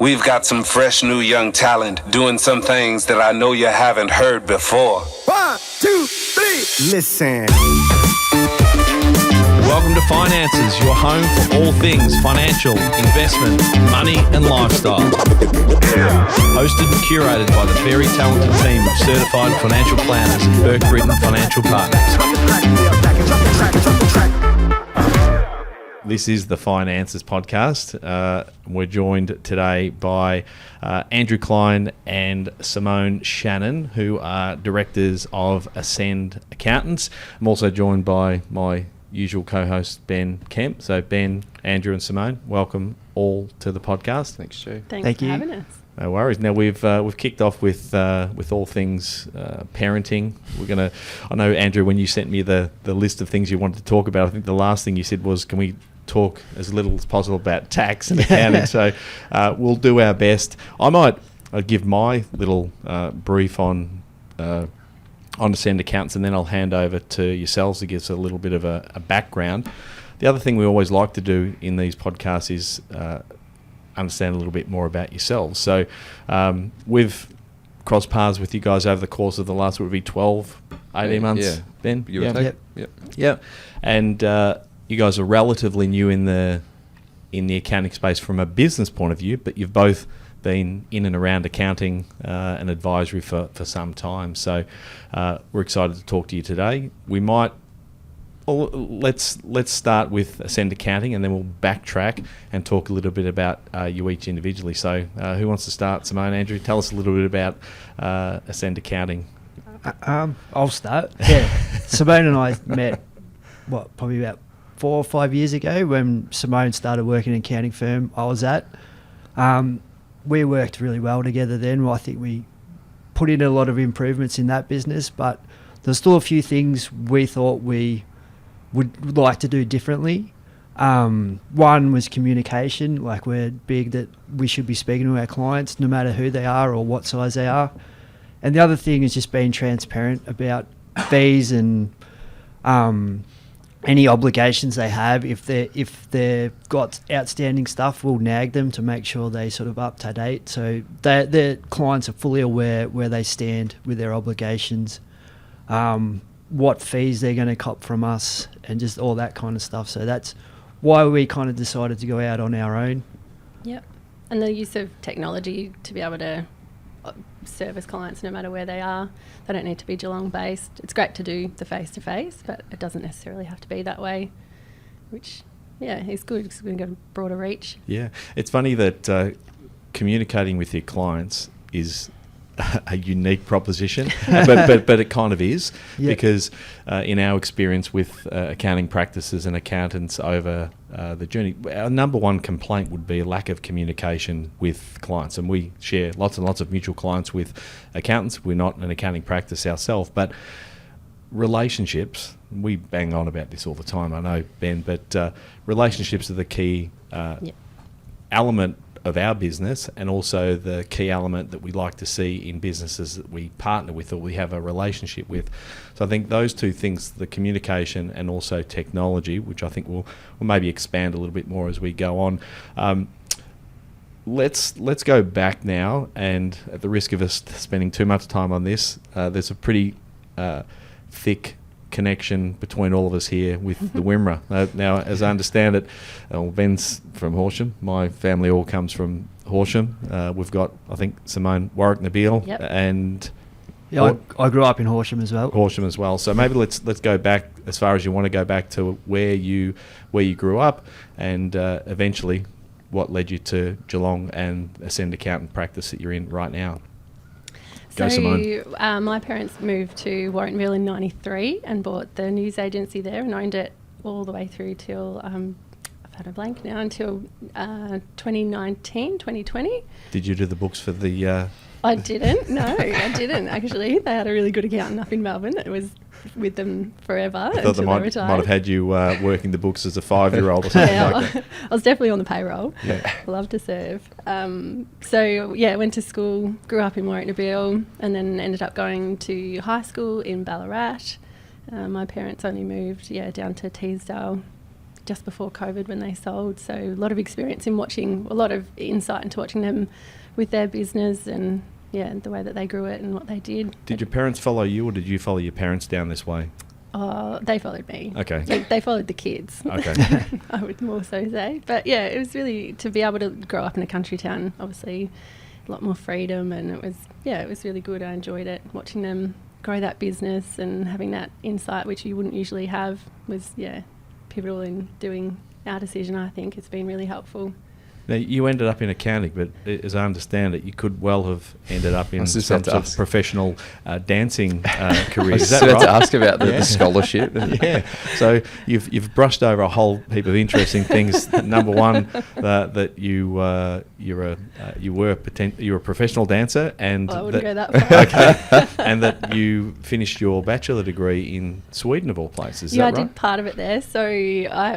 We've got some fresh new young talent doing some things that I know you haven't heard before. 1, 2, 3, listen. Welcome to Finances, your home for all things financial, investment, money and lifestyle. Hosted and curated by the very talented team of certified financial planners, Burke, Britton Financial Partners. This is the Finances podcast. We're joined today by Andrew Clyne and Simone Shannon, who are directors of Ascend Accountants. I'm also joined by my usual co-host, Ben Kemp. So Ben, Andrew and Simone, welcome all to the podcast. Thanks, Joe. Thanks for having us. No worries. Now we've kicked off with all things parenting. I know, Andrew, when you sent me the list of things you wanted to talk about, I think the last thing you said was, can we talk as little as possible about tax and accounting? So we'll do our best. I'll give my little brief on Ascend Accountants, and then I'll hand over to yourselves to give us a little bit of a background. The other thing we always like to do in these podcasts is understand a little bit more about yourselves. So we've crossed paths with you guys over the course of the last, what would be 12, 18 months, yeah. Ben? Yep. And you guys are relatively new in the accounting space from a business point of view, but you've both been in and around accounting and advisory for some time. So we're excited to talk to you today. Let's start with Ascend Accounting, and then we'll backtrack and talk a little bit about you each individually. So who wants to start? Simone, Andrew, tell us a little bit about Ascend Accounting. I'll start. Yeah, Simone and I met, probably about 4 or 5 years ago when Simone started working in an accounting firm I was at. We worked really well together then. I think we put in a lot of improvements in that business, but there's still a few things we thought we would like to do differently. One was communication. Like, we're big that we should be speaking to our clients no matter who they are or what size they are. And the other thing is just being transparent about fees and any obligations they have. If they've got outstanding stuff, we'll nag them to make sure they sort of up to date, so their clients are fully aware where they stand with their obligations, what fees they're going to cop from us, and just all that kind of stuff. So that's why we kind of decided to go out on our own. Yep. And the use of technology to be able to service clients no matter where they are. They don't need to be Geelong based. It's great to do the face-to-face, but it doesn't necessarily have to be that way, which is good because we're going to get a broader reach. Yeah, it's funny that communicating with your clients is a unique proposition, but it kind of is. Yep. Because in our experience with accounting practices and accountants over the journey, our number one complaint would be a lack of communication with clients, and we share lots and lots of mutual clients with accountants. We're not an accounting practice ourselves, but relationships, we bang on about this all the time, I know, Ben, but relationships are the key element of our business, and also the key element that we like to see in businesses that we partner with or we have a relationship with. So I think those two things, the communication and also technology, which I think we'll maybe expand a little bit more as we go on. Let's go back now, and at the risk of us spending too much time on this, there's a pretty thick connection between all of us here with the Wimmera. Now, as I understand it, Ben's from Horsham. My family all comes from Horsham. We've got, I think, Simone, Warwick, Nabil, and I grew up in Horsham as well. So maybe let's go back as far as you want to go back to where you grew up, and eventually what led you to Geelong and Ascend Accountant practice that you're in right now. Go, Simone. My parents moved to Warrnambool in 93 and bought the news agency there and owned it all the way through till, I've had a blank now, until 2019, 2020. Did you do the books for the... I didn't. No, I didn't, actually. They had a really good accountant up in Melbourne that was with them forever until they retired. Might have had you working the books as a 5-year-old or something like that. I was definitely on the payroll. Yeah. I love to serve. Went to school, grew up in Warrnambool, and then ended up going to high school in Ballarat. My parents only moved down to Teesdale just before COVID when they sold. So a lot of experience in watching, a lot of insight into watching them with their business and, yeah, the way that they grew it and what they did. Did your parents follow you, or did you follow your parents down this way? They followed me. Okay. They followed the kids. Okay. I would more so say. But yeah, it was really, to be able to grow up in a country town, obviously a lot more freedom, and it was really good. I enjoyed it. Watching them grow that business and having that insight, which you wouldn't usually have, was, pivotal in doing our decision. I think it's been really helpful. Now, you ended up in accounting, but as I understand it, you could well have ended up in some sort of professional dancing career. Is that right? To ask about the scholarship. Yeah. So you've brushed over a whole heap of interesting things. Number one, that you were a professional dancer, and I wouldn't go that far. Okay, and that you finished your bachelor degree in Sweden of all places. Is that right? I did part of it there. So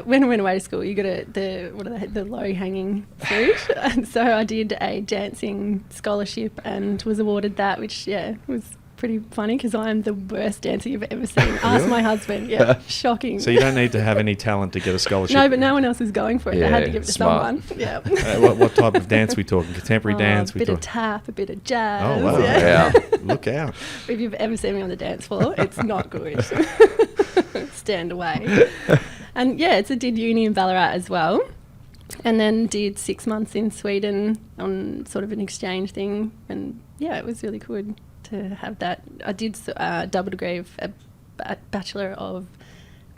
when I went away to school, you got the low hanging fruit, and so I did a dancing scholarship and was awarded that, which was pretty funny because I'm the worst dancer you've ever seen. Ask my husband. Shocking. So you don't need to have any talent to get a scholarship. No, but no one else is going for it. They had to give it to smart. someone. Yeah. What type of dance we talking? Contemporary dance? A bit of tap, a bit of jazz. Oh wow! Yeah. Look out! If you've ever seen me on the dance floor, it's not good. Stand away. And I did uni in Ballarat as well. And then did 6 months in Sweden on sort of an exchange thing. And it was really good to have that. I did a double degree of a Bachelor of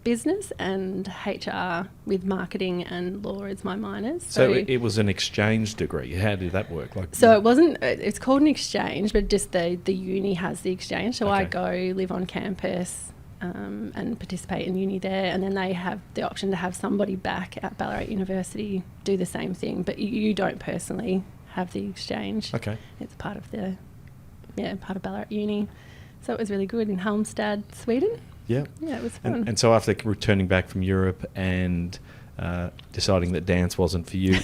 Business and HR with marketing and law as my minors. So it was an exchange degree. How did that work? So it wasn't, it's called an exchange, but just the uni has the exchange. So I go live on campus and participate in uni there, and then they have the option to have somebody back at Ballarat University do the same thing, but you don't personally have the exchange. Okay. It's part of part of Ballarat Uni. So it was really good in Halmstad, Sweden. Yeah. Yeah, it was fun. And so after returning back from Europe and deciding that dance wasn't for you,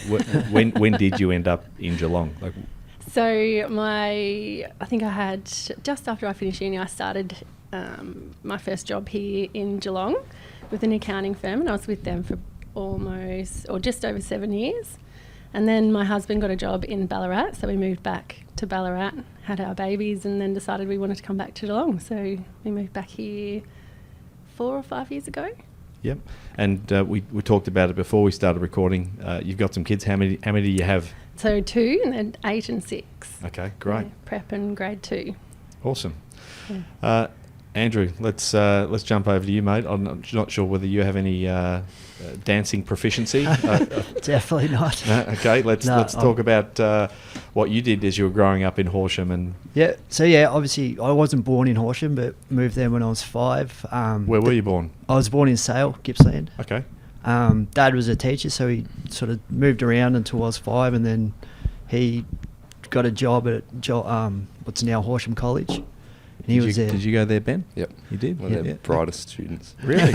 when did you end up in Geelong? So I think I had, just after I finished uni, I started my first job here in Geelong with an accounting firm, and I was with them for just over 7 years. And then my husband got a job in Ballarat, so we moved back to Ballarat, had our babies, and then decided we wanted to come back to Geelong. So we moved back here 4 or 5 years ago. Yep. And we talked about it before we started recording. You've got some kids. How many do you have? So 2, and then 8 and 6. Okay, great. Prep and grade 2. Awesome. Yeah. Andrew, let's jump over to you, mate. I'm not sure whether you have any dancing proficiency. Definitely not. No? Okay, let's talk about what you did as you were growing up in Horsham. And obviously I wasn't born in Horsham, but moved there when I was 5. Where were you born? I was born in Sale, Gippsland. Okay. Dad was a teacher, so he sort of moved around until I was 5, and then he got a job at what's now Horsham College. And he was there. Did you go there, Ben? Yep. You did? One of their brightest students. Really?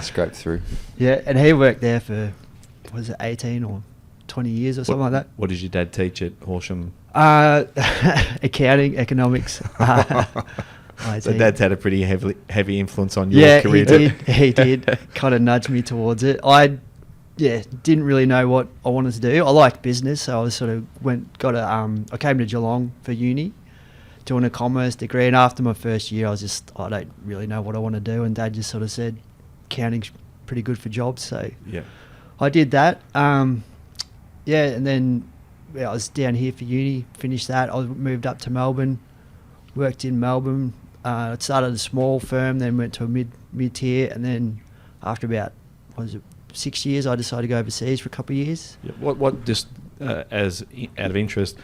Scraped through. Yeah, and he worked there for, 18 or 20 years or something like that. What did your dad teach at Horsham? Accounting, economics. So Dad's had a pretty heavy influence on your career. Yeah, he did. Kind of nudged me towards it. I didn't really know what I wanted to do. I liked business, so I was sort of I came to Geelong for uni, doing a commerce degree, and after my first year I don't really know what I want to do, and Dad just sort of said accounting's pretty good for jobs, so I did that. And then I was down here for uni, finished that. I moved up to Melbourne, worked in Melbourne. I started a small firm, then went to a mid-tier, and then after about 6 years I decided to go overseas for a couple of years. What just as out of interest,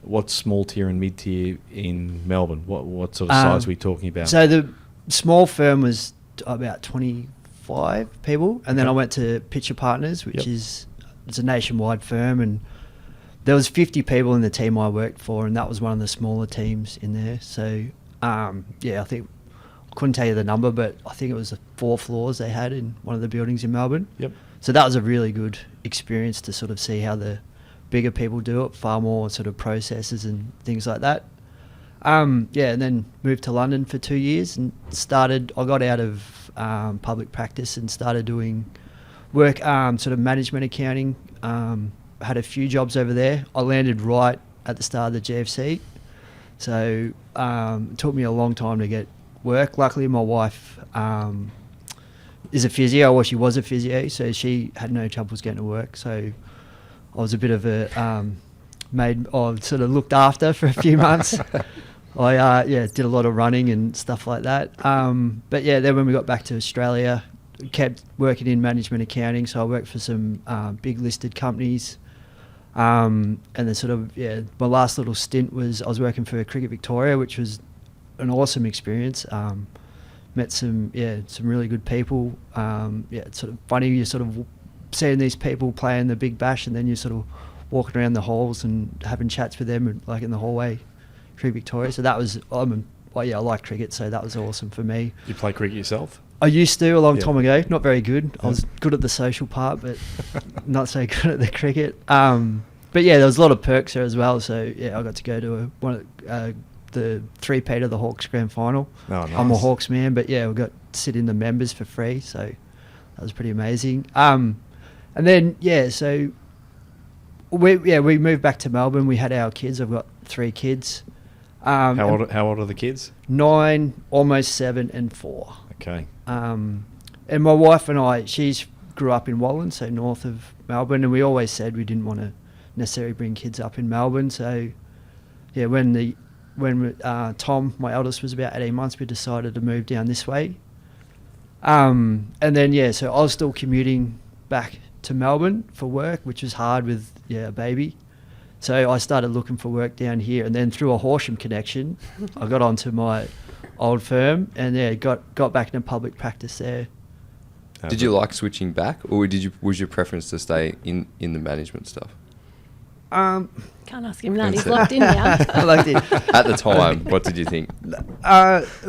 what small tier and mid tier in Melbourne? What sort of size are we talking about? So the small firm was about 25 people, and then I went to Pitcher Partners, which it's a nationwide firm, and there was 50 people in the team I worked for, and that was one of the smaller teams in there. So I think I couldn't tell you the number, but I think it was 4 floors they had in one of the buildings in Melbourne. Yep. So that was a really good experience to sort of see how the bigger people do it, far more sort of processes and things like that. And then moved to London for 2 years and I got out of public practice and started doing work sort of management accounting. Had a few jobs over there. I landed right at the start of the GFC, so it took me a long time to get work. Luckily, my wife is a physio, or she was a physio, so she had no troubles getting to work. So I was a bit of a I sort of looked after for a few months. I did a lot of running and stuff like that. But yeah, then when we got back to Australia, kept working in management accounting. So I worked for some big listed companies. And then sort of, my last little stint was I was working for Cricket Victoria, which was an awesome experience. Met some really good people. It's sort of funny, you're sort of seeing these people playing the Big Bash, and then you're sort of walking around the halls and having chats with them, like in the hallway, Cricket Victoria. So that was, I like cricket, so that was awesome for me. You play cricket yourself? I used to a long time ago. Not very good. I was good at the social part, but not so good at the cricket. But yeah, there was a lot of perks there as well. So yeah, I got to go to the three-peat of the Hawks grand final. Oh, nice. I'm a Hawks man, but yeah, we got to sit in the members for free, so that was pretty amazing. And then so we moved back to Melbourne. We had our kids. I've got 3 kids. How old are the kids? 9, almost 7, and 4. Okay. And my wife and I, she's grew up in Wallan, so north of Melbourne, and we always said we didn't want to necessarily bring kids up in Melbourne. So yeah, when Tom, my eldest, was about 18 months, we decided to move down this way. And then so I was still commuting back to Melbourne for work, which was hard with a baby. So I started looking for work down here, and then through a Horsham connection, I got onto my old firm, and got back into public practice there. Did you like switching back, or was your preference to stay in the management stuff? Can't ask him that. He's locked in now. Locked in. At the time, what did you think?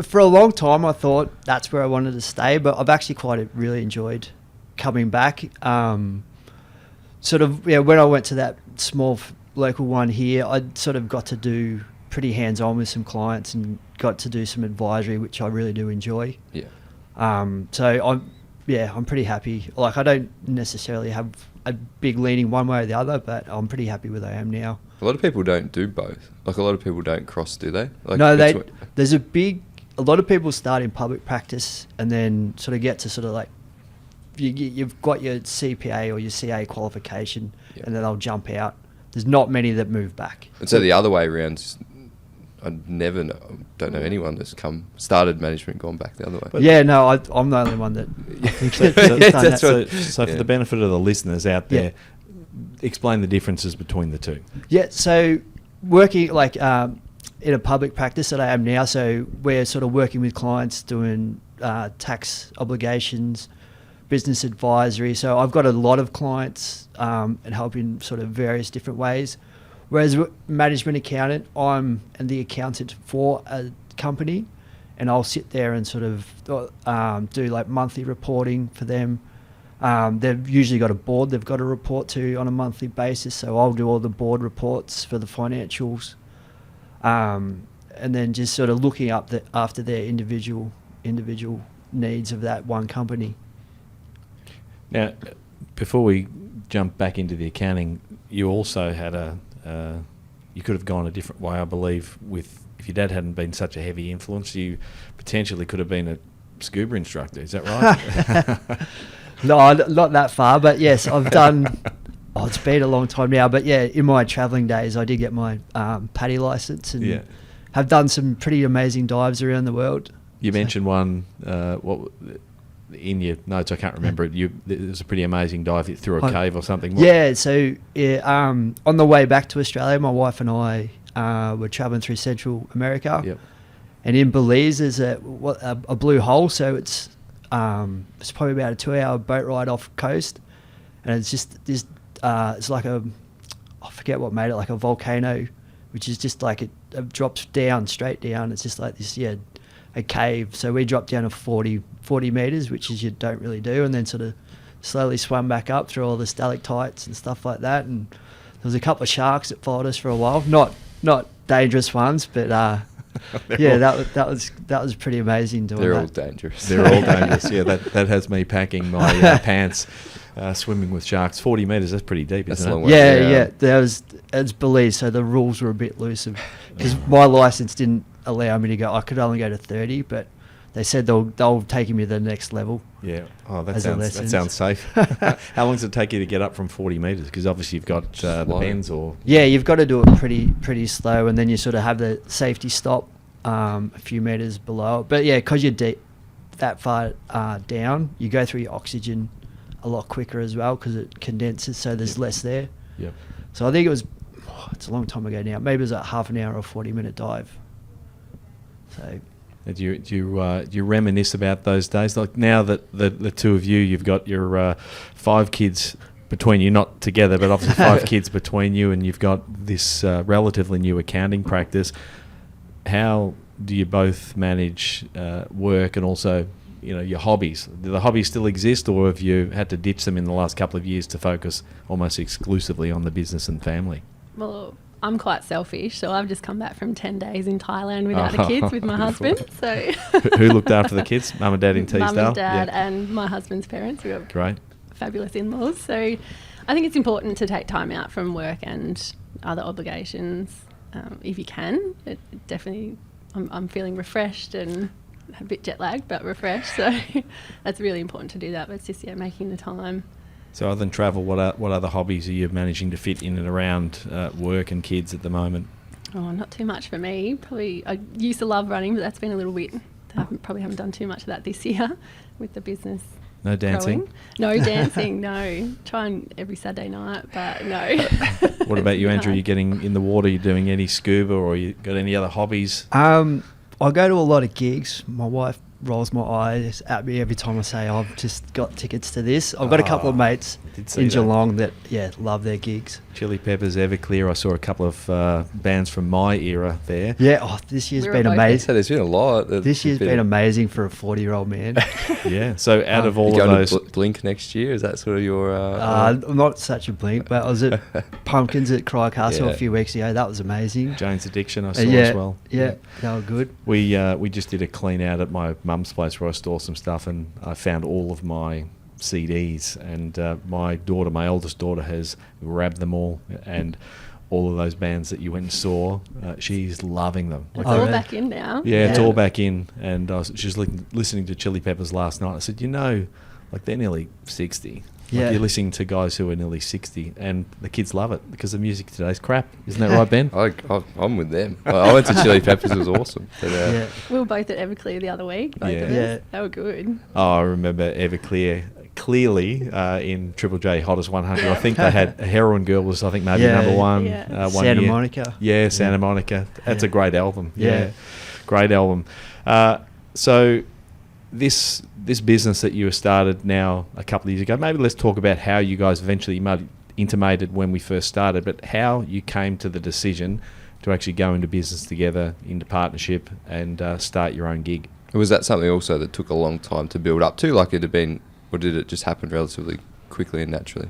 For a long time, I thought that's where I wanted to stay, but I've actually really enjoyed coming back. When I went to that small local one here, I sort of got to do pretty hands-on with some clients and got to do some advisory, which I really do enjoy. Yeah. So I'm pretty happy. Like, I don't necessarily have a big leaning one way or the other, but I'm pretty happy where I am now. A lot of people don't do both. Like, a lot of people don't cross, do they? Like, no, there's a lot of people start in public practice and then sort of get to sort of like, you've got your CPA or your CA qualification, and then they'll jump out. There's not many that move back. And so the other way around, I don't know anyone that's started management, gone back the other way. But I'm the only one that So for the benefit of the listeners out there, explain the differences between the two. Yeah, so working like in a public practice that I am now, so we're sort of working with clients doing tax obligations, business advisory. So I've got a lot of clients and help in sort of various different ways. Whereas management accountant, I'm the accountant for a company, and I'll sit there and sort of do like monthly reporting for them. They've usually got a board they've got to report to on a monthly basis, so I'll do all the board reports for the financials, and then just sort of looking up after their individual needs of that one company. Now, before we jump back into the accounting, you also had you could have gone a different way, I believe, if your dad hadn't been such a heavy influence, you potentially could have been a scuba instructor. Is that right? No, not that far, but yes, I've done. It's been a long time now, but yeah, in my travelling days, I did get my PADI license and have done some pretty amazing dives around the world. You mentioned one. In your notes, I can't remember it. It was a pretty amazing dive through a cave or something. On the way back to Australia, my wife and I were travelling through Central America. Yep. And in Belize, there's a blue hole, so it's probably about a 2-hour boat ride off coast, and it's just this. It's like I forget what made it, like a volcano, which is just like it drops down straight down. It's just like this, a cave. So we dropped down to 40 metres, which is you don't really do, and then sort of slowly swam back up through all the stalactites and stuff like that. And there was a couple of sharks that followed us for a while. Not dangerous ones, but that was pretty amazing doing that. They're all dangerous. They're all dangerous. Yeah, that has me packing my pants. swimming with sharks. 40 metres, that's pretty deep, That's isn't a long it? way. Yeah. It's believed, so the rules were a bit loose because my license didn't allow me to go. I could only go to 30, but they said they'll take me to the next level. Yeah. Oh, that As a sounds safe. How long does it take you to get up from 40 metres? Because obviously you've got the slow. bends or... Yeah, you've got to do it pretty slow, and then you sort of have the safety stop a few metres below. But yeah, because you're deep, that far down, you go through your oxygen a lot quicker as well because it condenses, so there's less there. Yep. So I think it's a long time ago now. Maybe it was a half an hour or 40-minute dive. So Do you reminisce about those days? Like now that the two of you, you've got your 5 kids between you, not together, but obviously 5 kids between you, and you've got this relatively new accounting practice. How do you both manage work and also, your hobbies? Do the hobbies still exist, or have you had to ditch them in the last couple of years to focus almost exclusively on the business and family? Well, I'm quite selfish, so I've just come back from 10 days in Thailand without the kids with my husband. So Who looked after the kids? Mum and Dad in Teesdale? Mum and Dad Yeah. and my husband's parents. We've got Great. fabulous in-laws. So I think it's important to take time out from work and other obligations if you can. It definitely, I'm feeling refreshed and a bit jet lagged, but refreshed. So that's really important to do that. But it's just, making the time. So other than travel, what other hobbies are you managing to fit in and around work and kids at the moment? Oh, not too much for me. Probably, I used to love running, but that's been a little bit, probably haven't done too much of that this year with the business. No dancing? Growing. No dancing, no. Trying every Saturday night, but no. What about you, Andrew? No. You getting in the water? You doing any scuba, or you got any other hobbies? I go to a lot of gigs. My wife rolls my eyes at me every time I say I've just got tickets to this. I've got a couple of mates did see in that. Geelong that love their gigs. Chili Peppers, Everclear. I saw a couple of bands from my era there. Yeah, this year's We were been both amazing. So there's been a lot. This year's been amazing for a 40-year-old man. Yeah. So out of all You of going those, to Blink next year? Is that sort of your... I'm not such a blink, but I was at Pumpkins at Cry Castle Yeah. a few weeks ago. That was amazing. Jane's Addiction, I saw yeah, as well. Yeah, they were good. We just did a clean out at my mum's place where I store some stuff, and I found all of my CDs, and my eldest daughter has grabbed them all, and all of those bands that you went and saw, she's loving them. It's Oh, all really? back in now. Yeah, it's all back in, and she was listening to Chili Peppers last night. I said, they're nearly 60. Yeah. You're listening to guys who are nearly 60, and the kids love it because the music today's crap. Isn't that right, Ben? I'm with them. I went to Chili Peppers. It was awesome. But, Yeah. We were both at Everclear the other week. Both of us. Yeah. They were good. Oh, I remember Everclear clearly in Triple J Hottest 100. I think they had Heroin Girl was, I think, maybe Yeah. number one. Yeah. One Santa year. Monica. Yeah, Santa Monica. That's a great album. Yeah. Great album. So this business that you started now a couple of years ago, maybe let's talk about how you guys eventually, you might have intimated when we first started, but how you came to the decision to actually go into business together, into partnership, and start your own gig. was that something also that took a long time to build up to? Like it had been... Or did it just happen relatively quickly and naturally?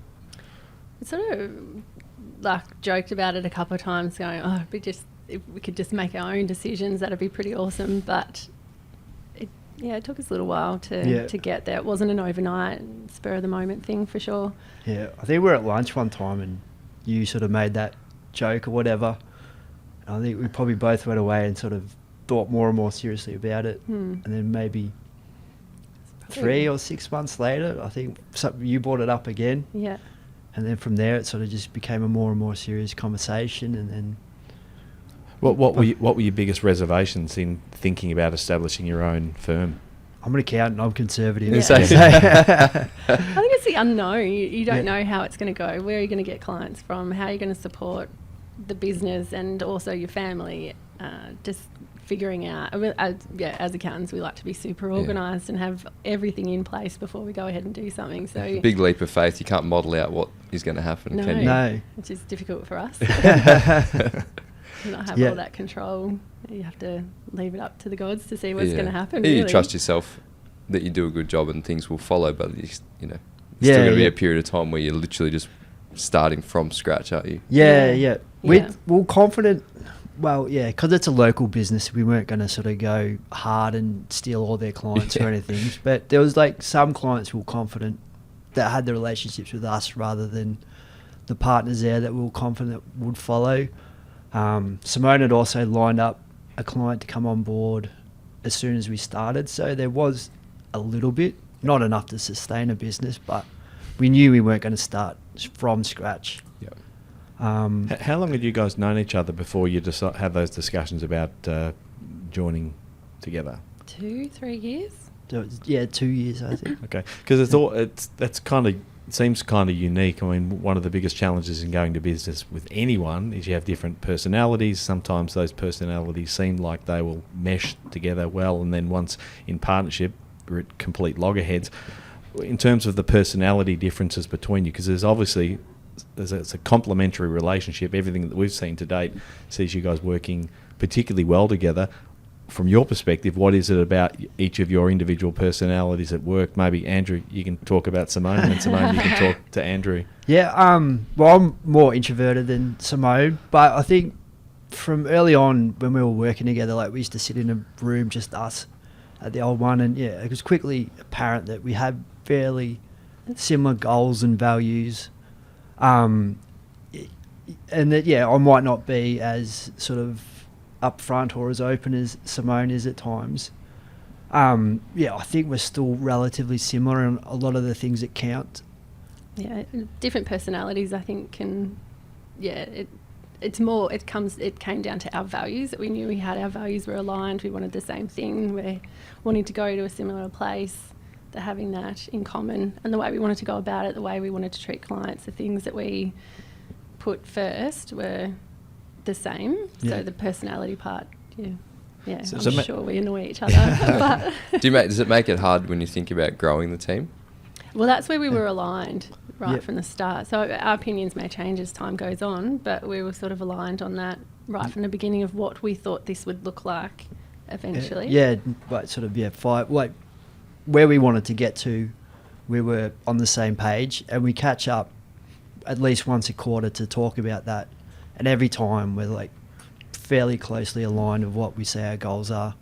It sort of joked about it a couple of times, going, "Oh, if we could just make our own decisions, that'd be pretty awesome." But it took us a little while to get there. It wasn't an overnight, spur of the moment thing for sure. Yeah, I think we were at lunch one time and you sort of made that joke or whatever. I think we probably both went away and sort of thought more and more seriously about it. And then maybe 3 or 6 months later, I think you brought it up again. Yeah. And then from there, it sort of just became a more and more serious conversation. And then, What were your biggest reservations in thinking about establishing your own firm? I'm an accountant. I'm conservative. Yeah. So- I think it's the unknown. You don't Yeah. know how it's going to go, where are you going to get clients from, how are you going to support the business and also your family. Just figuring out. I mean, as accountants, we like to be super organised and have everything in place before we go ahead and do something. So Big leap of faith. You can't model out what is going to happen, can you? No. which is difficult for us. Not have Yeah. all that control. You have to leave it up to the gods to see what's going to happen. You really. trust yourself that you do a good job and things will follow, but it's still Yeah, going to be yeah. a period of time where you're literally just starting from scratch, aren't you? Yeah, Yeah. yeah. We're confident. Well, yeah, because it's a local business, we weren't going to sort of go hard and steal all their clients or anything. But there was some clients who were confident that had the relationships with us rather than the partners there that we were confident would follow. Simone had also lined up a client to come on board as soon as we started, so there was a little bit, not enough to sustain a business, but we knew we weren't going to start from scratch. Yep. How long had you guys known each other before you had those discussions about joining together? 2-3 years. So, yeah, 2 years, I think. Okay, because it seems kind of unique. I mean, one of the biggest challenges in going to business with anyone is you have different personalities. Sometimes those personalities seem like they will mesh together well, and then once in partnership, we're at complete loggerheads. In terms of the personality differences between you, because it's a complementary relationship. Everything that we've seen to date sees you guys working particularly well together. From your perspective, what is it about each of your individual personalities at work? Maybe Andrew, you can talk about Simone, and Simone, you can talk to Andrew. Yeah, well, I'm more introverted than Simone, but I think from early on when we were working together, like we used to sit in a room, just us at the old one, and yeah, it was quickly apparent that we had fairly similar goals and values, and that, yeah, I might not be as sort of upfront or as open as Simone is at times. I think we're still relatively similar in a lot of the things that count. Yeah, different personalities, I think, it came down to our values, that we knew we had our values were aligned, we wanted the same thing, we're wanting to go to a similar place, that having that in common, and the way we wanted to go about it, the way we wanted to treat clients, the things that we put first were the same. Yeah. So the personality part, I'm So sure we annoy each other. But Does it make it hard when you think about growing the team? well, that's where we were aligned right Yep. from the start. So our opinions may change as time goes on, but we were sort of aligned on that right from the beginning of what we thought this would look like eventually. But sort of, like where we wanted to get to, we were on the same page, and we catch up at least once a quarter to talk about that. And every time we're like fairly closely aligned of what we say our goals are.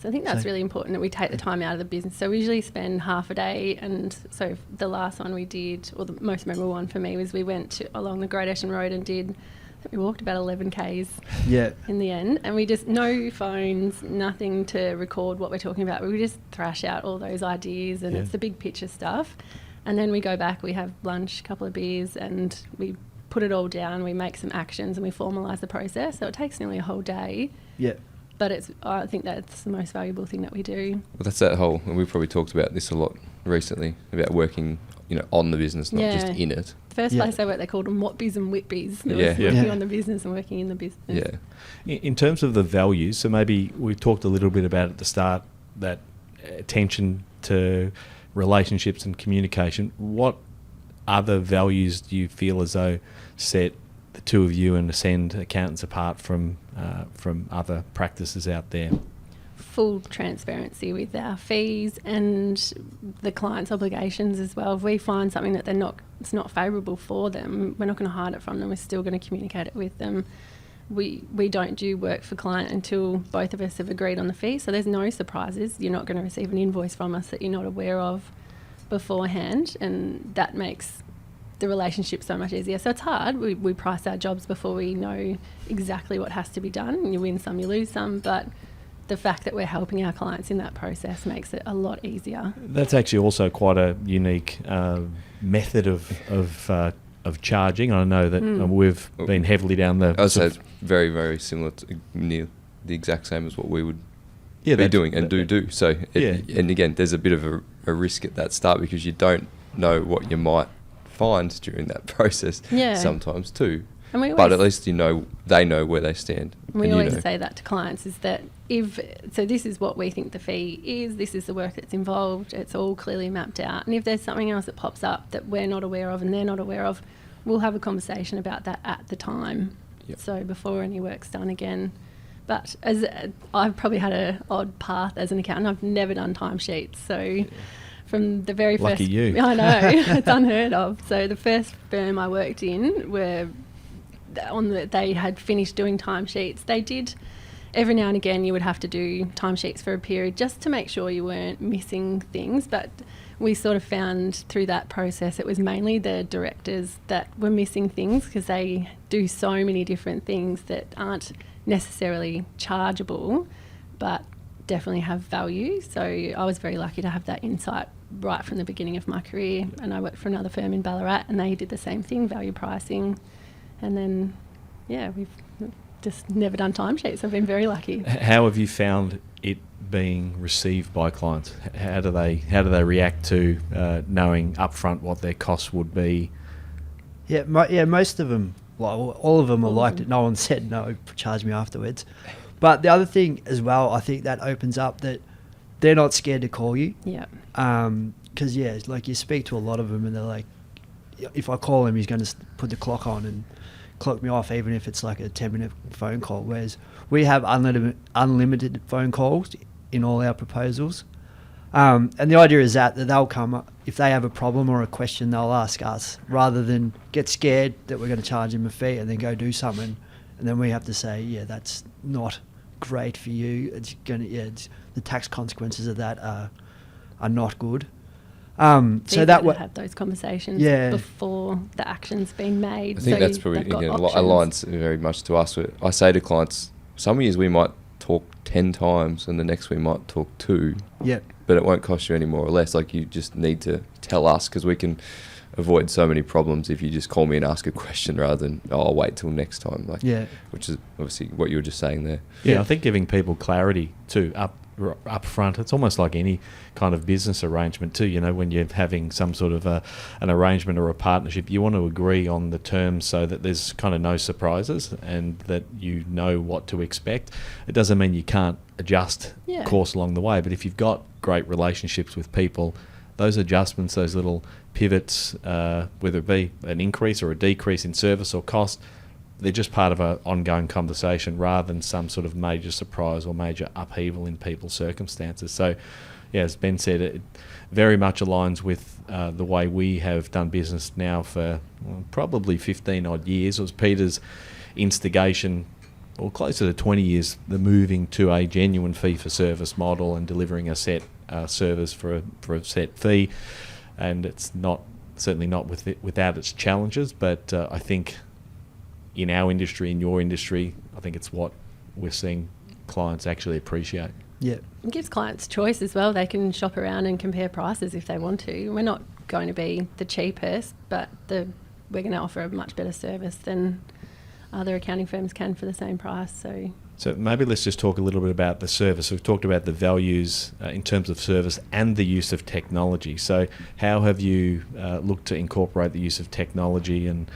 So I think that's really important, that we take the time out of the business. So we usually spend half a day, and so the last one we did, or the most memorable one for me, was we went along the Great Ocean Road and we walked about 11 Ks in the end, and we just, no phones, nothing to record what we're talking about. We just thrash out all those ideas, and it's the big picture stuff. And then we go back, we have lunch, a couple of beers, and we put it all down, we make some actions, and we formalise the process. So it takes nearly a whole day. Yeah. But I think that's the most valuable thing that we do. Well, that's that whole, and we've probably talked about this a lot recently, about working, on the business, not just in it. First place I worked, they called them Whatbies and Whitbies. Working on the business and working in the business. Yeah. In terms of the values, so maybe we talked a little bit about at the start, that attention to relationships and communication. What other values do you feel as though set the two of you and Ascend Accountants apart from other practices out there? Full transparency with our fees and the client's obligations as well. If we find something that it's not favourable for them, we're not going to hide it from them. We're still going to communicate it with them. We don't do work for client until both of us have agreed on the fee. So there's no surprises. You're not going to receive an invoice from us that you're not aware of beforehand, and that makes the relationship so much easier. So it's hard. We price our jobs before we know exactly what has to be done. You win some, you lose some, but the fact that we're helping our clients in that process makes it a lot easier. That's actually also quite a unique method of charging. I know that we've been heavily down the... I would say it's very, very similar to near the exact same as what we would be doing and do. So, and again, there's a bit of a risk at that start, because you don't know what you might find during that process sometimes too. But at least they know where they stand. We always say that to clients, is that this is what we think the fee is, this is the work that's involved, it's all clearly mapped out. And if there's something else that pops up that we're not aware of and they're not aware of, we'll have a conversation about that at the time. Yep. So before any work's done again. But I've probably had an odd path as an accountant. I've never done timesheets. So from the very Lucky first... you. I know, it's unheard of. So the first firm I worked in they had finished doing timesheets. They did, every now and again you would have to do timesheets for a period just to make sure you weren't missing things, but we sort of found through that process it was mainly the directors that were missing things, because they do so many different things that aren't necessarily chargeable but definitely have value. So I was very lucky to have that insight right from the beginning of my career, and I worked for another firm in Ballarat and they did the same thing, value pricing. And then we've just never done timesheets. I've been very lucky. How have you found it being received by clients? How do they react to knowing upfront what their costs would be? Most of them, all of them are liked it. No one said no, charge me afterwards. But the other thing as well, I think that opens up that they're not scared to call you. Yeah. Because like you speak to a lot of them and they're like, if I call him, he's going to put the clock on and clock me off, even if it's like a 10-minute phone call. Whereas we have unlimited phone calls in all our proposals. And the idea is that they'll come up, if they have a problem or a question, they'll ask us, rather than get scared that we're going to charge them a fee and then go do something. And then we have to say, that's not great for you. It's going to, the tax consequences of that are not good. So that would have those conversations before the action's been made. I think that's probably aligns very much to us. I say to clients, some years we might talk 10 times and the next we might talk 2. Yeah. But it won't cost you any more or less. Like, you just need to tell us, because we can avoid so many problems if you just call me and ask a question rather than, I'll wait till next time. Which is obviously what you were just saying there. Yeah, I think giving people clarity too up front, it's almost like any kind of business arrangement too. When you're having some sort of an arrangement or a partnership, you want to agree on the terms so that there's kind of no surprises and that you know what to expect. It doesn't mean you can't adjust course along the way, but if you've got great relationships with people, those adjustments, those little pivots, whether it be an increase or a decrease in service or cost, they're just part of an ongoing conversation rather than some sort of major surprise or major upheaval in people's circumstances. So, as Ben said, it very much aligns with the way we have done business now for probably 15 odd years. It was Peter's instigation, or closer to 20 years, the moving to a genuine fee-for-service model and delivering a set service for a set fee. And it's certainly not without its challenges, but I think in our industry, in your industry, I think it's what we're seeing clients actually appreciate. Yeah. It gives clients choice as well. They can shop around and compare prices if they want to. We're not going to be the cheapest, but we're going to offer a much better service than other accounting firms can for the same price. So maybe let's just talk a little bit about the service. We've talked about the values in terms of service and the use of technology. So how have you looked to incorporate the use of technology, and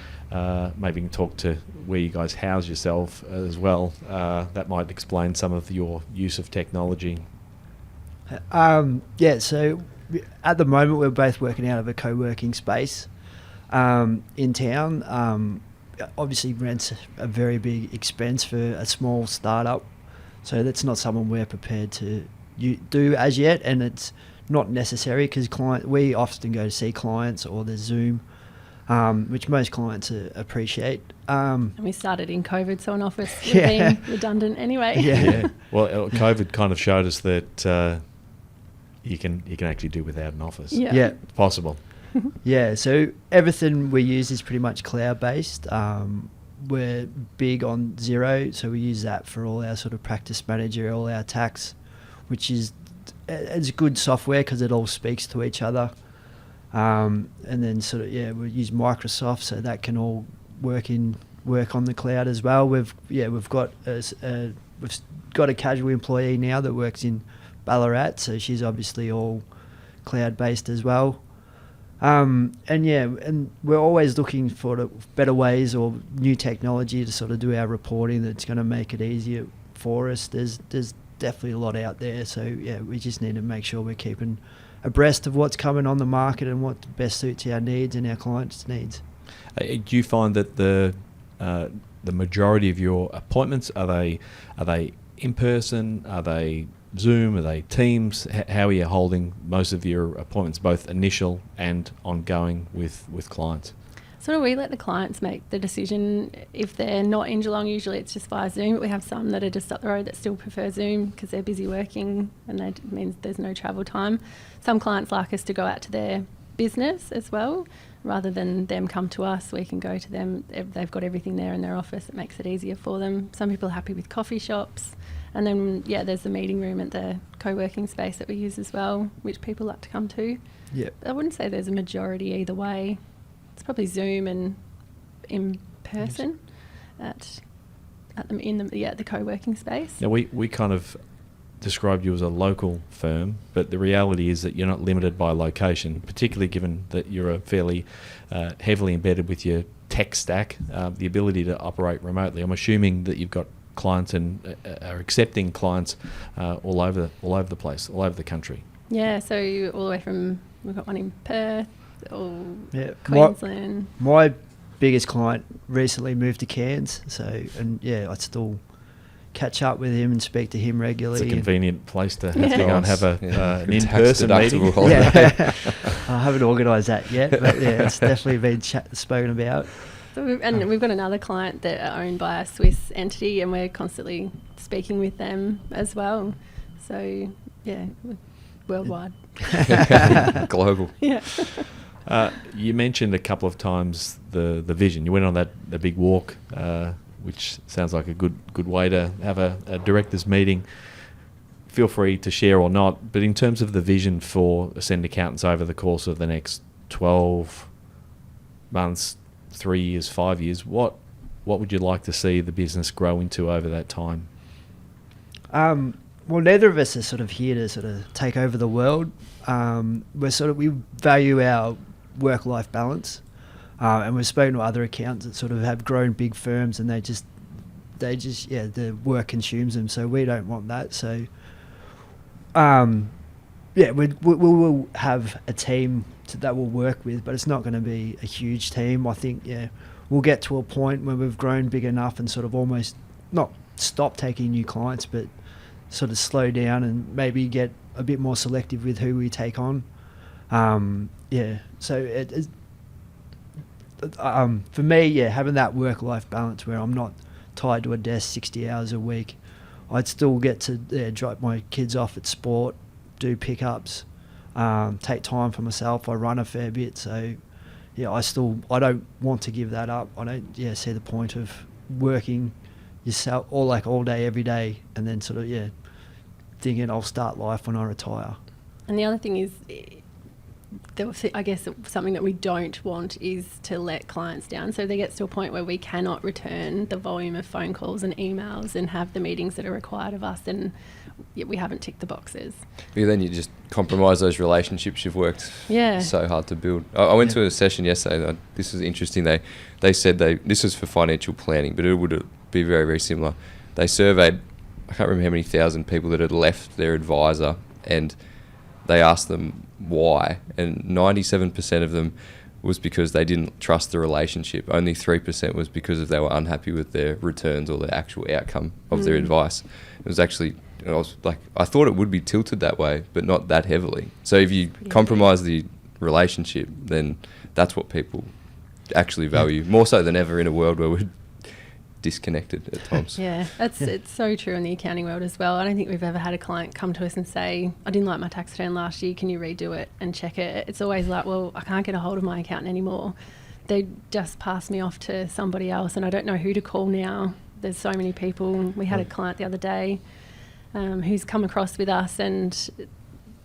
maybe you can talk to where you guys house yourself as well. That might explain some of your use of technology. So at the moment we're both working out of a co-working space in town. Obviously rent's a very big expense for a small startup, so that's not something we're prepared to do as yet, and it's not necessary because we often go to see clients or there's Zoom, which most clients appreciate. And we started in COVID, so an office would be redundant anyway. Yeah. Well, COVID kind of showed us that you can actually do without an office. Yeah. It's possible. Yeah, so everything we use is pretty much cloud-based. We're big on Xero, so we use that for all our sort of practice manager, all our tax, which is it's good software because it all speaks to each other. And then we use Microsoft, so that can all work on the cloud as well. We've got a casual employee now that works in Ballarat, so she's obviously all cloud-based as well. And we're always looking for better ways or new technology to sort of do our reporting that's going to make it easier for us. There's definitely a lot out there, so we just need to make sure we're keeping abreast of what's coming on the market and what best suits our needs and our clients' needs. Do you find that the majority of your appointments are they in person? Are they Zoom? Are they Teams? How are you holding most of your appointments, both initial and ongoing with clients? Sort of we let the clients make the decision. If they're not in Geelong, usually it's just via Zoom, but we have some that are just up the road that still prefer Zoom because they're busy working and that means there's no travel time. Some clients like us to go out to their business as well. Rather than them come to us, we can go to them. They've got everything there in their office. It makes it easier for them. Some people are happy with coffee shops. And then, there's the meeting room at the co-working space that we use as well, which people like to come to. Yeah. I wouldn't say there's a majority either way. It's probably Zoom and in person at the co-working space. Now, we kind of described you as a local firm, but the reality is that you're not limited by location, particularly given that you're a fairly heavily embedded with your tech stack, the ability to operate remotely. I'm assuming that you've got clients and are accepting clients all over the place, all over the country. Yeah, so all the way from, we've got one in Perth, Queensland. My biggest client recently moved to Cairns, I still catch up with him and speak to him regularly. It's a convenient place to have to go and have an in-person meeting. I haven't organised that yet, but it's definitely been spoken about. So we've got another client that are owned by a Swiss entity, and we're constantly speaking with them as well. So worldwide, global. Yeah. You mentioned a couple of times the vision. You went on the big walk, which sounds like a good way to have a directors meeting. Feel free to share or not, but in terms of the vision for Ascend Accountants over the course of the next 12 months, 3 years, 5 years, what would you like to see the business grow into over that time? Well, neither of us are sort of here to sort of take over the world. We value our work-life balance, and we've spoken to other accountants that sort of have grown big firms, and the work consumes them. So we don't want that. So, we'll have a team that we'll work with, but it's not going to be a huge team. I think we'll get to a point where we've grown big enough and sort of almost not stop taking new clients, but sort of slow down and maybe get a bit more selective with who we take on. So for me, having that work-life balance where I'm not tied to a desk 60 hours a week, I'd still get to drop my kids off at sport, do pickups, take time for myself. I run a fair bit, so I don't want to give that up. I don't see the point of working yourself all day every day and then sort of thinking I'll start life when I retire. And the other thing is, I guess something that we don't want is to let clients down. So they get to a point where we cannot return the volume of phone calls and emails and have the meetings that are required of us, and we haven't ticked the boxes. But then you just compromise those relationships you've worked so hard to build. I went to a session yesterday. This was interesting. They said this was for financial planning, but it would be very, very similar. They surveyed, I can't remember how many thousand people that had left their advisor, and they asked them why, and 97% of them was because they didn't trust the relationship. Only 3% was because they were unhappy with their returns or the actual outcome of their advice. It was actually, I thought it would be tilted that way, but not that heavily. So if you compromise the relationship, then that's what people actually value, more so than ever in a world where we're disconnected at times. It's so true in the accounting world as well. I don't think we've ever had a client come to us and say, I didn't like my tax return last year, can you redo it and check it? It's always like, well, I can't get a hold of my accountant anymore. They just pass me off to somebody else and I don't know who to call now. There's so many people. We had a client the other day who's come across with us, and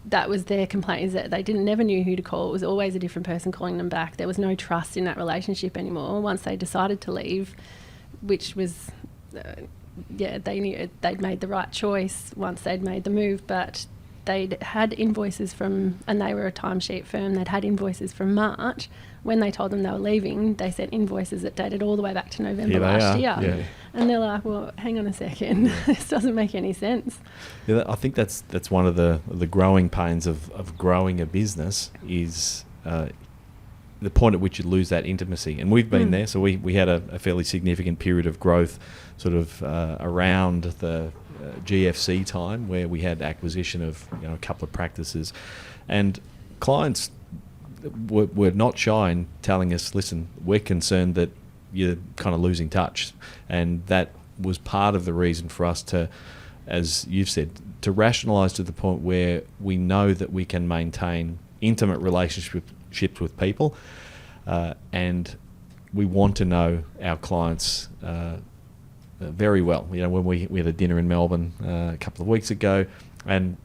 that was their complaint, is that they never knew who to call. It was always a different person calling them back. There was no trust in that relationship anymore once they decided to leave, which was, they knew they'd made the right choice once they'd made the move, but they'd had invoices from, and they were a timesheet firm, they'd had invoices from March. When they told them they were leaving, they sent invoices that dated all the way back to November last year. Yeah. And they're like, well, hang on a second, this doesn't make any sense. Yeah, I think that's one of the growing pains of growing a business is the point at which you lose that intimacy. And we've been there, so we had a fairly significant period of growth sort of around the GFC time, where we had acquisition of a couple of practices, and clients were not shy in telling us, listen, we're concerned that you're kind of losing touch. And that was part of the reason for us to, as you've said, to rationalise to the point where we know that we can maintain intimate relationships with people, and we want to know our clients very well. You know, when we had a dinner in Melbourne a couple of weeks ago, and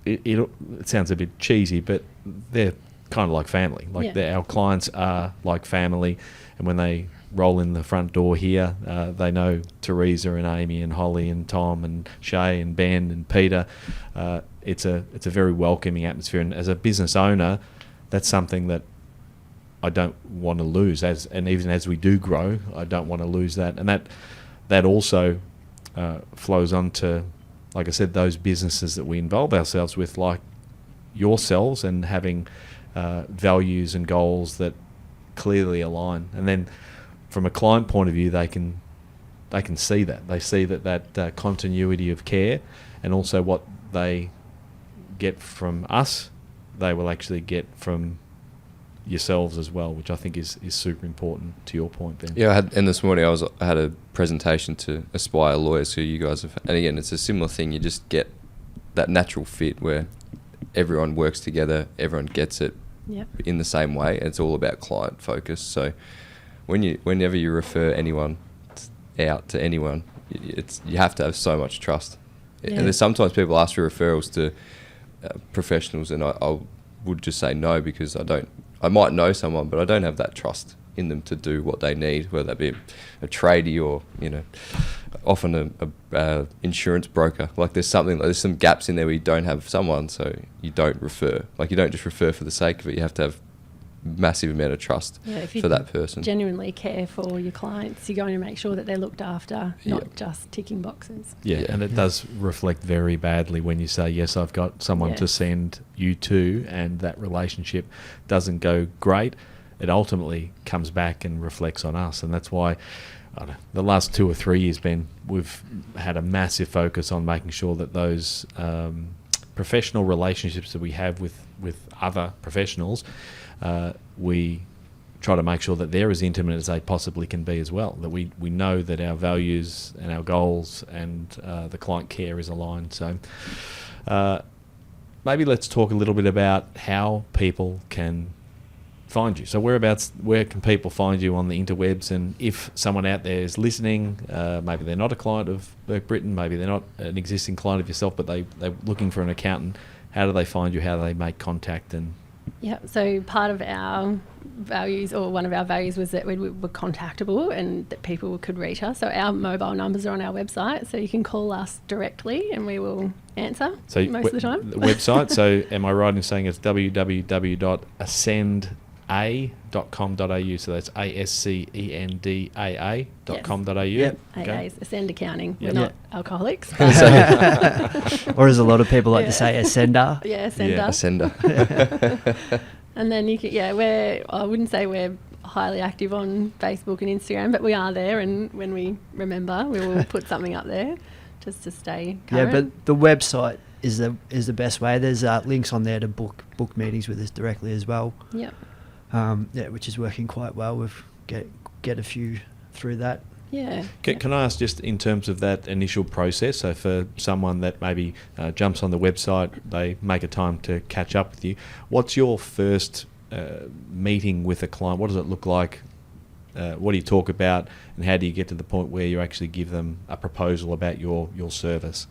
it sounds a bit cheesy, but they're kind of like family. Like our clients are like family, and when they roll in the front door here, they know Teresa and Amy and Holly and Tom and Shay and Ben and Peter. It's a very welcoming atmosphere, and as a business owner, that's something that I don't want to lose. And even as we do grow, I don't want to lose that. And that also flows on to, like I said, those businesses that we involve ourselves with, like yourselves, and having values and goals that clearly align. And then from a client point of view, they can see that. They see that continuity of care, and also what they get from us, they will actually get from yourselves as well, which I think is super important to your point, Ben. Yeah, and this morning I had a presentation to Aspire Lawyers, who you guys have, and again, it's a similar thing. You just get that natural fit where everyone works together, everyone gets it in the same way. It's all about client focus. So whenever you refer anyone out to anyone, you have to have so much trust. Yeah. And there's sometimes people ask for referrals to professionals, and I would just say no, because I might know someone, but I don't have that trust in them to do what they need, whether that be a tradie or, you know, often a insurance broker. Like there's some gaps in there where you don't have someone, so you don't refer. Like you don't just refer for the sake of it. You have to have massive amount of trust for that person. Genuinely care for your clients, you're going to make sure that they're looked after, not just ticking boxes. Yeah, and it does reflect very badly when you say, yes, I've got someone to send you to, and that relationship doesn't go great. It ultimately comes back and reflects on us, and that's why the last 2 or 3 years, Ben, we've had a massive focus on making sure that those professional relationships that we have with other professionals, we try to make sure that they're as intimate as they possibly can be as well, that we know that our values and our goals and the client care is aligned. So maybe let's talk a little bit about how people can find you. So where can people find you on the interwebs? And if someone out there is listening, maybe they're not a client of Burke Britton, maybe they're not an existing client of yourself, but they're looking for an accountant, how do they find you? How do they make contact? And yeah, so part of our values, or one of our values, was that we were contactable and that people could reach us. So our mobile numbers are on our website, so you can call us directly and we will answer most of the time. The website, so am I right in saying it's www.ascendaa.com.au, so that's ASCENDAA.com.au? Yep. AA is Ascend Accounting. We're not alcoholics. Or as a lot of people like to say, Ascender. Yeah, Ascender. And then you can, I wouldn't say we're highly active on Facebook and Instagram, but we are there, and when we remember, we will put something up there just to stay current. Yeah, but the website is the best way. There's links on there to book meetings with us directly as well. Yeah. Which is working quite well. We've get a few through that. Yeah. Can I ask, just in terms of that initial process, so for someone that maybe jumps on the website, they make a time to catch up with you, what's your first meeting with a client? What does it look like? What do you talk about, and how do you get to the point where you actually give them a proposal about your service?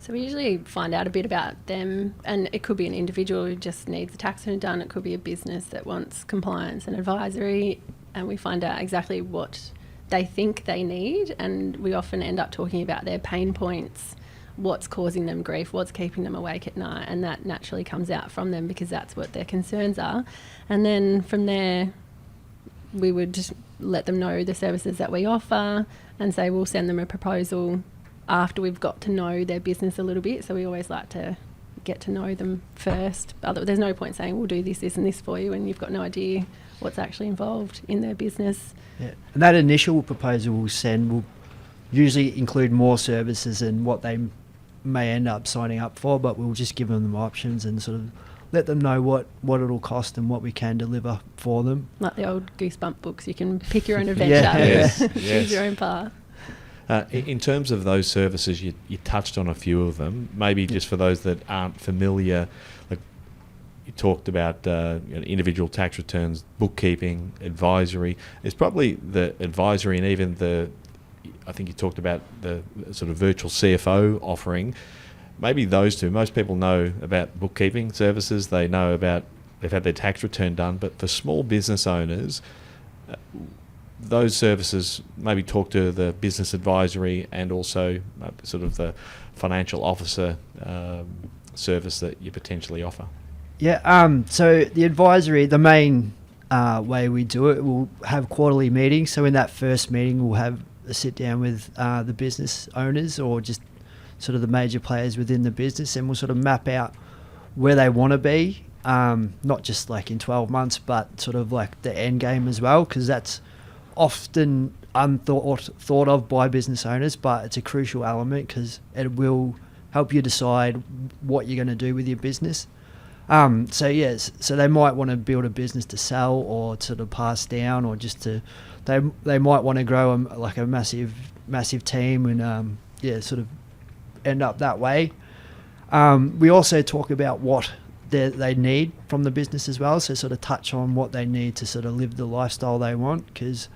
So we usually find out a bit about them, and it could be an individual who just needs a tax return done. It could be a business that wants compliance and advisory, and we find out exactly what they think they need, and we often end up talking about their pain points, what's causing them grief, what's keeping them awake at night, and that naturally comes out from them because that's what their concerns are. And then from there, we would just let them know the services that we offer and say we'll send them a proposal after we've got to know their business a little bit. So we always like to get to know them first. There's no point saying we'll do this, this and this for you and you've got no idea what's actually involved in their business. Yeah. And that initial proposal we'll send will usually include more services than what they may end up signing up for, but we'll just give them options and sort of let them know what it'll cost and what we can deliver for them. Like the old Goosebump books, you can pick your own adventure, Yes, choose yes. your own path. In terms of those services, you touched on a few of them. Maybe just for those that aren't familiar, like you talked about individual tax returns, bookkeeping, advisory. It's probably the advisory and even I think you talked about the sort of virtual CFO offering. Maybe those two. Most people know about bookkeeping services. They know about, they've had their tax return done. But for small business owners, those services, maybe talk to the business advisory and also sort of the financial officer service that you potentially offer. Yeah, so the advisory, the main way we do it, we'll have quarterly meetings. So in that first meeting, we'll have a sit down with the business owners or just sort of the major players within the business, and we'll sort of map out where they want to be, not just like in 12 months, but sort of like the end game as well, because that's often thought of by business owners, but it's a crucial element because it will help you decide what you're going to do with your business. So they might want to build a business to sell or sort of pass down, or just to they might want to grow a massive team and sort of end up that way. We also talk about what they need from the business as well, so sort of touch on what they need to sort of live the lifestyle they want, because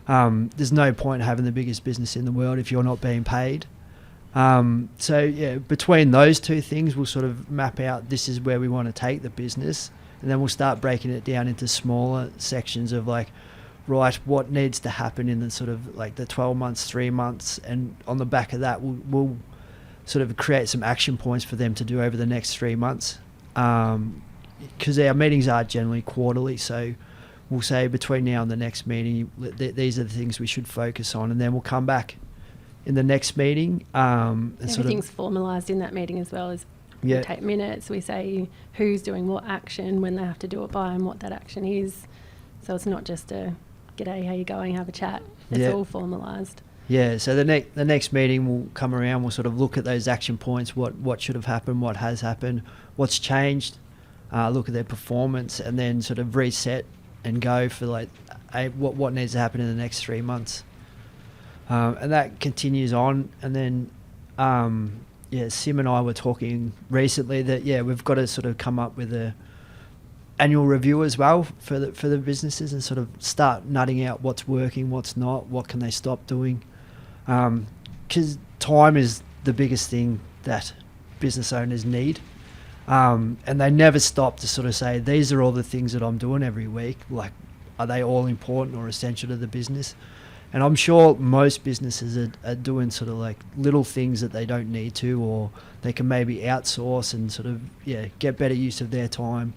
there's no point having the biggest business in the world if you're not being paid. Between those two things, we'll sort of map out this is where we want to take the business, and then we'll start breaking it down into smaller sections of like, right, what needs to happen in the sort of like the 12 months, 3 months, and on the back of that we'll sort of create some action points for them to do over the next 3 months, because our meetings are generally quarterly, so we'll say between now and the next meeting, these are the things we should focus on, and then we'll come back in the next meeting. Everything's formalised in that meeting as well. We take minutes, we say who's doing what action, when they have to do it by, and what that action is. So it's not just a g'day, how you going, have a chat. It's all formalised. Yeah, so the next meeting will come around, we'll sort of look at those action points, what should have happened, what has happened, what's changed, look at their performance, and then sort of reset and go for like what needs to happen in the next 3 months. And that continues on. And then, Sim and I were talking recently that, we've got to sort of come up with a annual review as well for the businesses, and sort of start nutting out what's working, what's not, what can they stop doing. Because time is the biggest thing that business owners need. And they never stop to sort of say, these are all the things that I'm doing every week. Like, are they all important or essential to the business? And I'm sure most businesses are doing sort of like little things that they don't need to, or they can maybe outsource and sort of, get better use of their time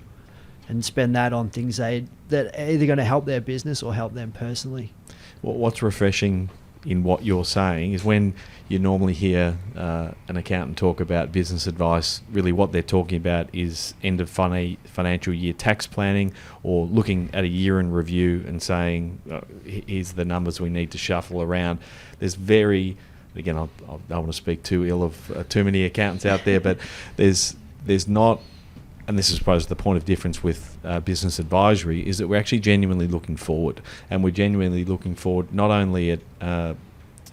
and spend that on things that are either going to help their business or help them personally. Well, what's refreshing in what you're saying is when you normally hear an accountant talk about business advice, really what they're talking about is end of financial year tax planning, or looking at a year in review and saying, here's the numbers we need to shuffle around. There's I don't want to speak too ill of too many accountants out there, but there's not, and this is supposed the point of difference with business advisory, is that we're actually genuinely looking forward, and we're genuinely looking forward not only at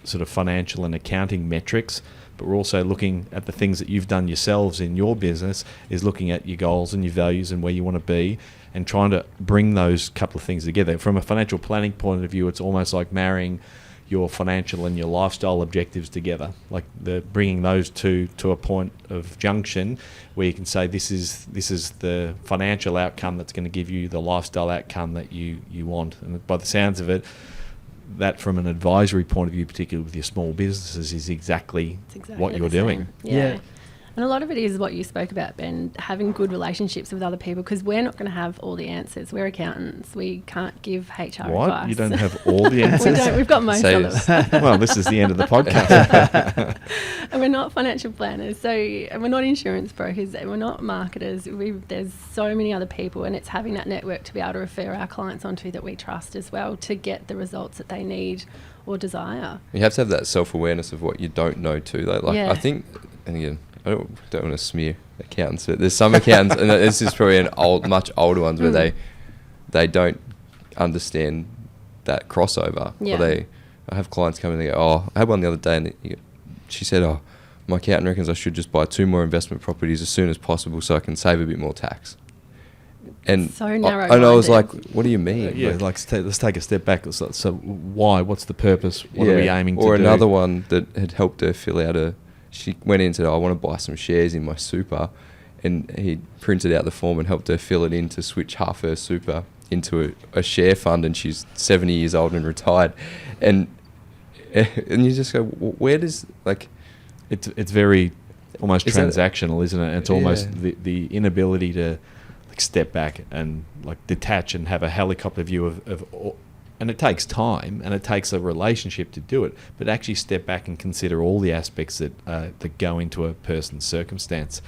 sort of financial and accounting metrics, but we're also looking at the things that you've done yourselves in your business, is looking at your goals and your values and where you want to be, and trying to bring those couple of things together. From a financial planning point of view, it's almost like marrying your financial and your lifestyle objectives together, like bringing those two to a point of junction where you can say this is the financial outcome that's going to give you the lifestyle outcome that you want. And by the sounds of it, that from an advisory point of view, particularly with your small businesses, is exactly what you're doing. Yeah. And a lot of it is what you spoke about, Ben, having good relationships with other people, because we're not going to have all the answers. We're accountants. We can't give HR advice. You don't have all the answers? We don't. We've got most of them. Well, this is the end of the podcast. And we're not financial planners, and we're not insurance brokers, and we're not marketers. There's so many other people, and it's having that network to be able to refer our clients onto that we trust as well, to get the results that they need or desire. You have to have that self-awareness of what you don't know too, though. I think, and again, I don't want to smear accountants, but there's some accountants, and this is probably much older ones where they don't understand that crossover. Yeah. Or I have clients come in and they go, oh, I had one the other day, and she said, oh, my accountant reckons I should just buy 2 more investment properties as soon as possible so I can save a bit more tax. And so narrow-minded. And I was like, what do you mean? Let's take a step back. So why? What's the purpose? What are we aiming to do? Or another one that had helped her fill out she went in and said, I want to buy some shares in my super. And he printed out the form and helped her fill it in to switch half her super into a share fund, and she's 70 years old and retired. And you just go, where does, like... It's very almost transactional, isn't it? It's almost the inability to step back and like detach and have a helicopter view of and it takes time and it takes a relationship to do it, but actually step back and consider all the aspects that go into a person's circumstance.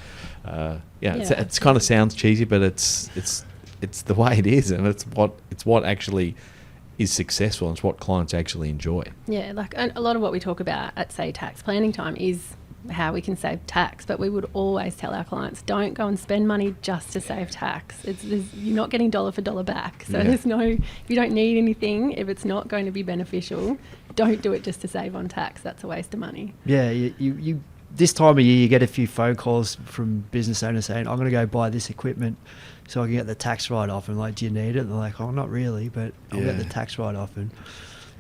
It's kind of sounds cheesy, but it's the way it is, and it's what actually is successful, and it's what clients actually enjoy. Yeah, like a lot of what we talk about at, say, tax planning time is how we can save tax, but we would always tell our clients, don't go and spend money just to save tax. You're not getting dollar for dollar back. So if you don't need anything, if it's not going to be beneficial, don't do it just to save on tax. That's a waste of money. Yeah, you this time of year you get a few phone calls from business owners saying, I'm going to go buy this equipment so I can get the tax write-off. And like, do you need it? And they're like, oh, not really, but I'll get the tax write-off. And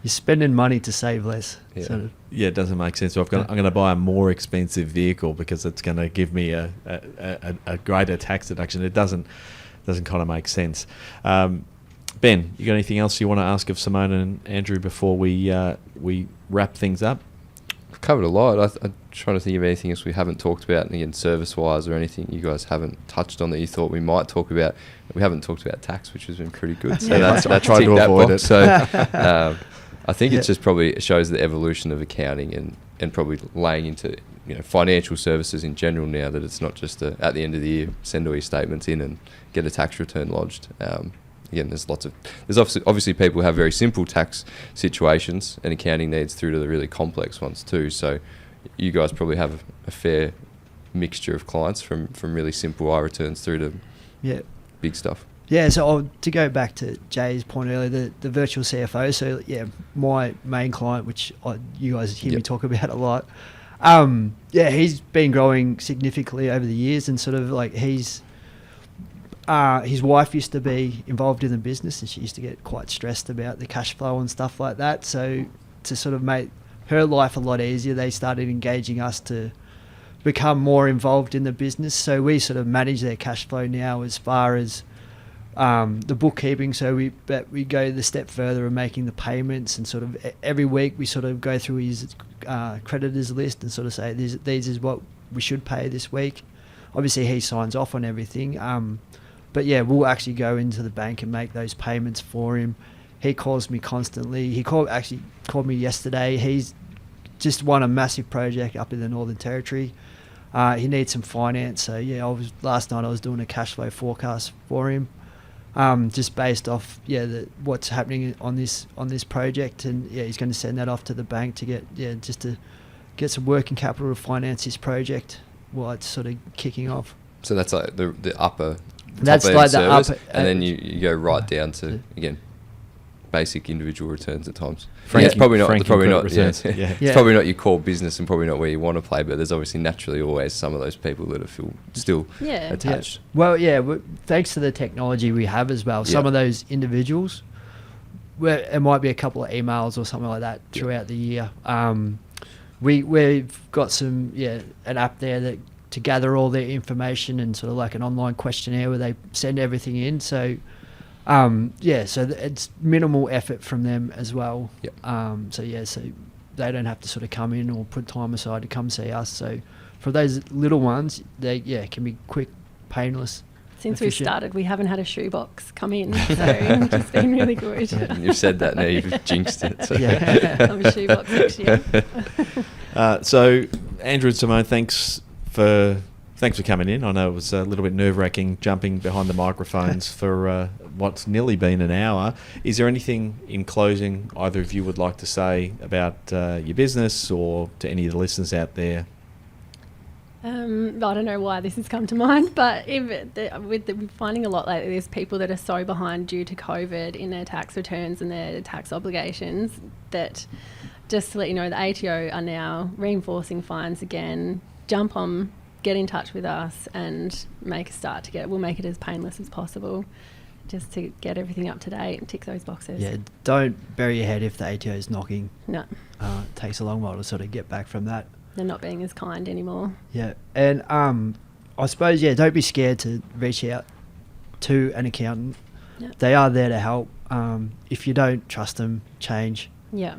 you're spending money to save less. Yeah, it doesn't make sense. So I'm going to buy a more expensive vehicle because it's going to give me a greater tax deduction. It doesn't kind of make sense. Ben, you got anything else you want to ask of Simone and Andrew before we wrap things up? We've covered a lot. I'm trying to think of anything else we haven't talked about, and again, service-wise or anything you guys haven't touched on that you thought we might talk about. We haven't talked about tax, which has been pretty good. So that's tried to avoid it. So I think it just probably shows the evolution of accounting and probably laying into financial services in general now, that it's not just at the end of the year send all your statements in and get a tax return lodged. Again, there's obviously people who have very simple tax situations and accounting needs through to the really complex ones too. So you guys probably have a fair mixture of clients from really simple I returns through to big stuff. Yeah, so to go back to Jay's point earlier, the virtual CFO, so my main client, which you guys hear me talk about a lot, he's been growing significantly over the years, and sort of like his wife used to be involved in the business, and she used to get quite stressed about the cash flow and stuff like that. So to sort of make her life a lot easier, they started engaging us to become more involved in the business. So we sort of manage their cash flow now as far as the bookkeeping. So we go the step further in making the payments, and sort of every week we sort of go through his creditors list and sort of say these is what we should pay this week. Obviously he signs off on everything. But we'll actually go into the bank and make those payments for him. He calls me constantly. He called me yesterday. He's just won a massive project up in the Northern Territory. He needs some finance. So last night I was doing a cash flow forecast for him, just based off what's happening on this project, and he's going to send that off to the bank to get some working capital to finance his project while it's sort of kicking off. So that's like the upper. That's like the upper, and then you go right down to again basic individual returns at times. It's probably not returns. It's probably not your core business and probably not where you want to play, but there's obviously naturally always some of those people that are still attached. Well, thanks to the technology we have as well, some of those individuals, where it might be a couple of emails or something like that throughout the year. We've got an app there that to gather all their information, and sort of like an online questionnaire where they send everything in. So, so it's minimal effort from them as well. Yep. So they don't have to sort of come in or put time aside to come see us. So for those little ones, they can be quick, painless. Since we've started, we haven't had a shoebox come in, so it's been really good. Yeah, you've said that now, you've jinxed it. So. I'm a shoebox next year. So, Andrew and Simone, thanks for coming in. I know it was a little bit nerve-wracking jumping behind the microphones for what's nearly been an hour. Is there anything in closing either of you would like to say about your business or to any of the listeners out there? I don't know why this has come to mind, but we're finding a lot lately there's people that are so behind due to COVID in their tax returns and their tax obligations that, just to let you know, the ATO are now reinforcing fines again. Jump on, get in touch with us and make a start to we'll make it as painless as possible just to get everything up to date and tick those boxes. Yeah, don't bury your head if the ATO is knocking. No. It takes a long while to sort of get back from that. They're not being as kind anymore. Yeah, and I suppose, don't be scared to reach out to an accountant. Yep. They are there to help. If you don't trust them, change. Yeah,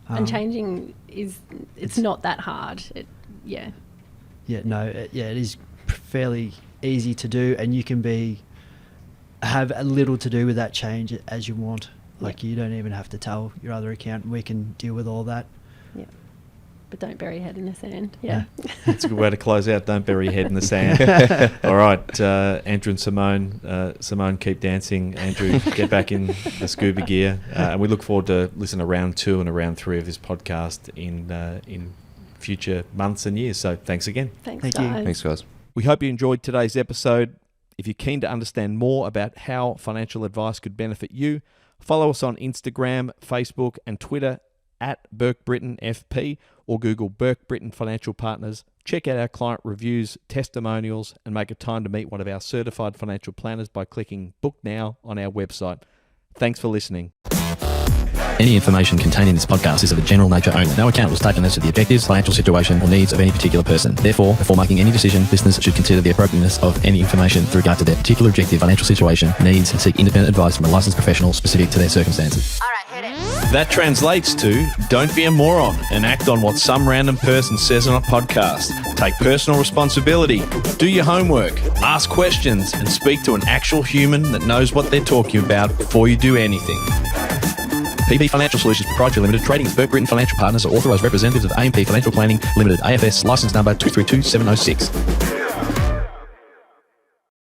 and changing it's not that hard. It is fairly easy to do, and you can have a little to do with that change as you want. Like, you don't even have to tell your other accountant. We can deal with all that. Yeah. But don't bury your head in the sand. Yeah. That's a good way to close out. Don't bury your head in the sand. All right, Andrew and Simone. Simone, keep dancing. Andrew, get back in the scuba gear. And we look forward to listening to round 2 and round 3 of this podcast in future months and years. So thanks again. Thank you. Thanks, guys. We hope you enjoyed today's episode. If you're keen to understand more about how financial advice could benefit you, follow us on Instagram, Facebook, and Twitter at Burke Britton FP, or Google Burke Britton Financial Partners. Check out our client reviews, testimonials, and make a time to meet one of our certified financial planners by clicking Book Now on our website. Thanks for listening. Any information contained in this podcast is of a general nature only. No account was taken as to the objectives, financial situation, or needs of any particular person. Therefore, before making any decision, listeners should consider the appropriateness of any information with regard to their particular objective, financial situation, needs, and seek independent advice from a licensed professional specific to their circumstances. All right, hit it. That translates to don't be a moron and act on what some random person says on a podcast. Take personal responsibility, do your homework, ask questions, and speak to an actual human that knows what they're talking about before you do anything. PP Financial Solutions Proprietary Limited, trading as Burke Britton Financial Partners, are authorised representatives of AMP Financial Planning Limited, AFS licence number 232706.